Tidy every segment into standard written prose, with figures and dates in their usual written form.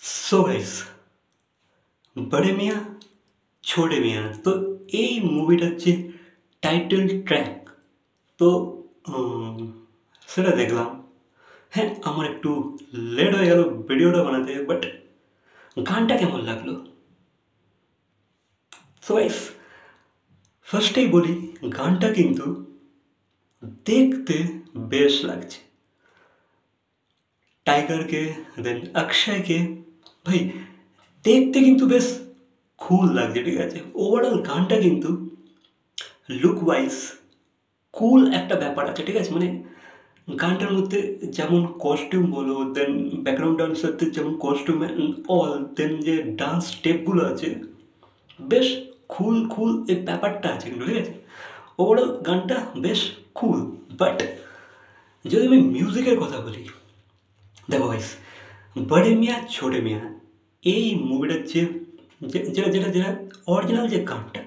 So guys बड़े मियाँ ছোটে মিয়াঁ তো এই মুভিটার যে টাইটেল ট্র্যাক তো উম, সেটা দেখলাম। হ্যাঁ, আমার একটু লেট হয়ে গেল ভিডিওটা বানাতে, বাট গানটা কেমন লাগলো। সো গাইস ফার্স্টেই বলি, গানটা কিন্তু দেখতে বেশ লাগছে। টাইগারকে দেন অক্ষয়কে ভাই দেখতে কিন্তু বেশ কুল লাগছে, ঠিক আছে। ওভারঅল গানটা কিন্তু লুক ওয়াইজ কুল একটা ব্যাপার আছে, ঠিক আছে। মানে গানটার মধ্যে যেমন কস্টিউম বলো, দেন ব্যাকগ্রাউন্ড ডান্সারদের যেমন কস্টিউম অল, দেন যে ডান্স স্টেপগুলো আছে বেশ কুল কুল এই ব্যাপারটা আছে কিন্তু, ঠিক আছে। ওভারঅল গানটা বেশ কুল। বাট যদি আমি মিউজিকের কথা বলি, দেখো ভাইস, বড়ে মিয়াঁ ছোটে মিয়াঁ এই মুভিটার যে যেটা যেটা যেটা অরিজিনাল যে গানটা,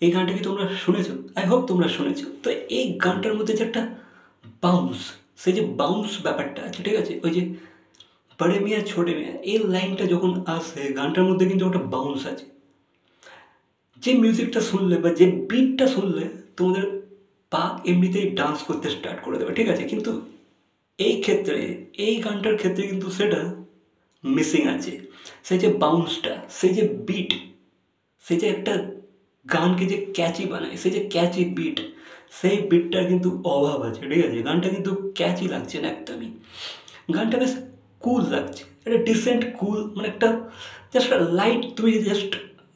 এই গানটা কি তোমরা শুনেছো? আই হোপ তোমরা শুনেছো। তো এই গানটার মধ্যে যে একটা বাউন্স, সেই যে বাউন্স ব্যাপারটা আছে, ঠিক আছে। ওই যে বড়ে মিয়াঁ ছোটে মিয়াঁ এই লাইনটা যখন আসে গানটার মধ্যে কিন্তু একটা বাউন্স আছে। যে মিউজিকটা শুনলে বা যে বিটটা শুনলে তোমাদের পা এমনিতেই ডান্স করতে স্টার্ট করে দেবে, ঠিক আছে। কিন্তু এই ক্ষেত্রে, এই গানটার ক্ষেত্রে কিন্তু সেটা মিসিং আছে। সেই যে বাউন্সটা, সেই যে বিট, সেই যে একটা গানকে যে ক্যাচি বানায়, সেই যে ক্যাচি বিট, সেই বিটটার কিন্তু অভাব আছে, ঠিক আছে। গানটা কিন্তু ক্যাচি লাগছে না একদমই। গানটা বেশ কুল লাগছে, একটা ডিসেন্ট কুল, মানে একটা জাস্ট লাইট, তুমি জাস্ট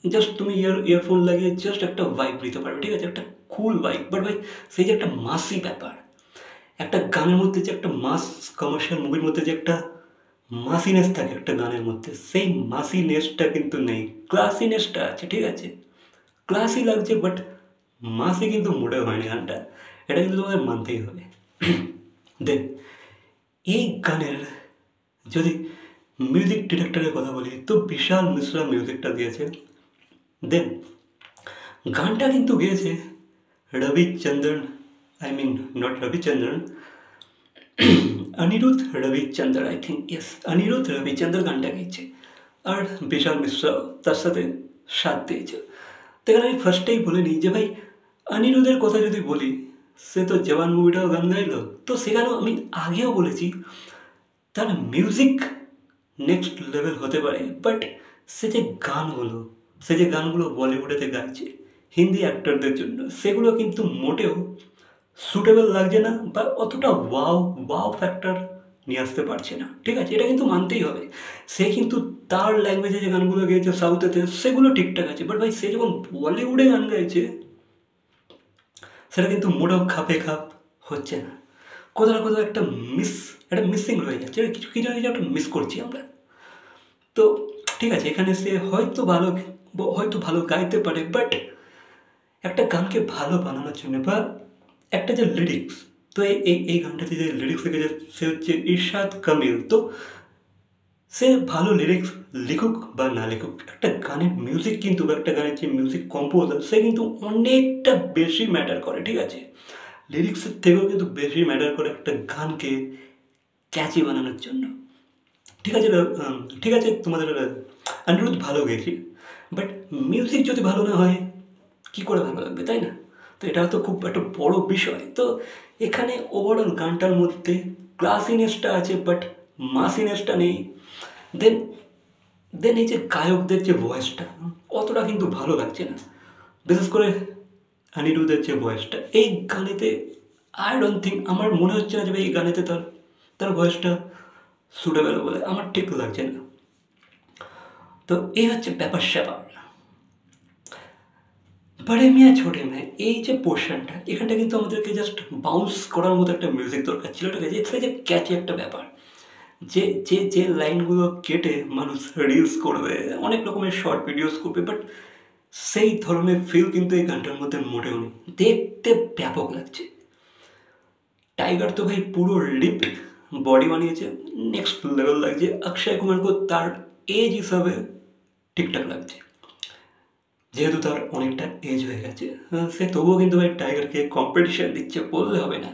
জাস্ট তুমি ইয়ারফোন লাগিয়ে জাস্ট একটা ভাইব নিতে পারবে, ঠিক আছে, একটা কুল ভাইব। বাট ভাই সেই যে একটা মাসি ব্যাপার, একটা গানের মধ্যে যে একটা মাস, কমার্শিয়াল মুভির মধ্যে যে একটা মাসিনেস থাকে একটা গানের মধ্যে, সেই মাসিনেসটা কিন্তু নেই। ক্লাসিনেসটা আছে, ঠিক আছে, ক্লাসি লাগছে, বাট মাসি কিন্তু মোটেও হয়নি গানটা। এটা কিন্তু তোমাদের মানতেই হবে। দেন এই গানের যদি মিউজিক ডিরেক্টরের কথা বলি, তো বিশাল মিশ্রা মিউজিকটা দিয়েছে। দেন গানটা কিন্তু গেয়েছে Ravichandran, I mean not Ravichandran, Anirudh Ravichander, I think, yes, Anirudh Ravichander গানটা গেয়েছে, আর বিশাল মিশ্রাও তার সাথে সাথ দিয়েছে। তো এখানে আমি ফার্স্টেই বলে নিই যে ভাই, অনিরুদ্ধের কথা যদি বলি, সে তো জওয়ান মুভিটাও গান গাইলো, তো সেখানেও আমি আগেও বলেছি তার মিউজিক নেক্সট লেভেল হতে পারে, বাট সে যে গানগুলো, সে যে গানগুলো বলিউডেতে গাইছে হিন্দি অ্যাক্টরদের জন্য, সেগুলো কিন্তু মোটেও সুটেবল লাগছে না, বা অতটা ওয়াও ওয়াও ফ্যাক্টর নিয়ে আসতে পারছে না, ঠিক আছে। এটা কিন্তু মানতেই হবে। সে কিন্তু তার ল্যাঙ্গুয়েজে যে গানগুলো গেয়েছে সাউথেতে, সেগুলো ঠিকঠাক আছে, বাট ভাই সে যখন বলিউডে গান গাইছে সেটা কিন্তু মোটেও খাপে খাপ হচ্ছে না। কোথাও না কোথাও একটা একটা মিসিং রয়ে যাচ্ছে, কিছু কিছু না কিছু একটা মিস করছি আমরা। তো ঠিক আছে, এখানে সে হয়তো ভালো গাইতে পারে, বাট একটা গানকে ভালো বানানোর জন্য, বা একটা যে লিরিক্স, তো এই গানটাতে যে লিরিক্স লিখেছে সে হচ্ছে ইরশাদ কামিল। তো সে ভালো লিরিক্স লিখুক বা না লিখুক, একটা গানের মিউজিক কিন্তু, বা একটা গানের যে মিউজিক কম্পোজার, সে কিন্তু অনেকটা বেশি ম্যাটার করে, ঠিক আছে। লিরিক্সের থেকেও কিন্তু বেশি ম্যাটার করে একটা গানকে ক্যাচি বানানোর জন্য, ঠিক আছে। ঠিক আছে, তোমাদের অনিরুদ্ধ ভালো গেয়েছি, বাট মিউজিক যদি ভালো না হয় কী করে ভালো লাগবে, তাই না? তো এটা তো খুব একটা বড় বিষয়। তো এখানে ওভারঅল গানটার মধ্যে ক্লাসিনেসটা আছে, বাট মাসিনেসটা নেই। দেন দেন এই যে গায়কদের যে ভয়েসটা, অতটা কিন্তু ভালো লাগছে না, বিশেষ করে অনিরুদ্ধের যে ভয়েসটা এই গানেতে, আই ডোন্ট থিঙ্ক, আমার মনে হচ্ছে না যে এই গানেতে তার তার ভয়েসটা সুটেবল বলে, আমার ঠিক লাগছে না। তো এই হচ্ছে ব্যাপার স্যাপার। বড়ে মিয়াঁ ছোটে মিয়াঁ এই যে পোর্শনটা, এখানটা কিন্তু আমাদেরকে জাস্ট বাউন্স করার মতো একটা মিউজিক দরকার ছিল, ঠিক আছে। এটা যে ক্যাচি একটা ব্যাপার, যে যে যে লাইনগুলো কেটে মানুষ রিলস করবে, অনেক রকমের শর্ট ভিডিওস করবে, বাট সেই ধরনের ফিল কিন্তু এই গানটার মধ্যে মোটেও নেই। দেখতে ব্যাপক লাগছে। টাইগার তো ভাই পুরো লিপ বডি বানিয়েছে, নেক্সট লেভেল লাগছে। অক্ষয় কুমারকে তার এজ হিসাবে ঠিকঠাক লাগছে, যেহেতু তার অনেকটা এজ হয়ে গেছে। সে তবুও কিন্তু ভাই টাইগারকে কম্পিটিশন দিচ্ছে, বললে হবে না।